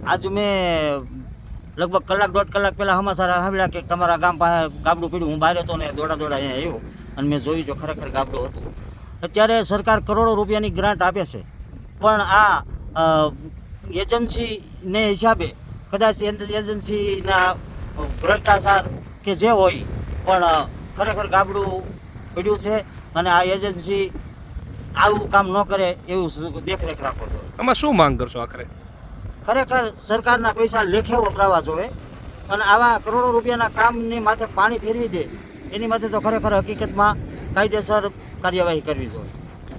આજ મેં લગભગ કલાક દોઢ કલાક પહેલાં સમાચાર સાંભળ્યા કે તમારા ગામ પાસે ગાબડું પડ્યું. હું બહાર હતો ને દોડા અહીંયા આવ્યો અને મેં જોયું જો ખરેખર ગાબડું હતું. અત્યારે સરકાર કરોડો રૂપિયાની ગ્રાન્ટ આપે છે, પણ આ એજન્સીને હિસાબે કદાચ એજન્સીના ભ્રષ્ટાચાર કે જે હોય, પણ ખરેખર ગાબડું પડ્યું છે અને આ એજન્સી આવું કામ ન કરે એવું દેખરેખ રાખો છો. આમાં શું માંગ કરશો આખરે? ખરેખર સરકારના પૈસા લેખે વપરાવા જોવે અને આવા કરોડો રૂપિયાના કામની માથે પાણી ફેરવી દે એની માથે તો ખરેખર હકીકતમાં કાયદેસર કાર્યવાહી કરવી જોઈએ.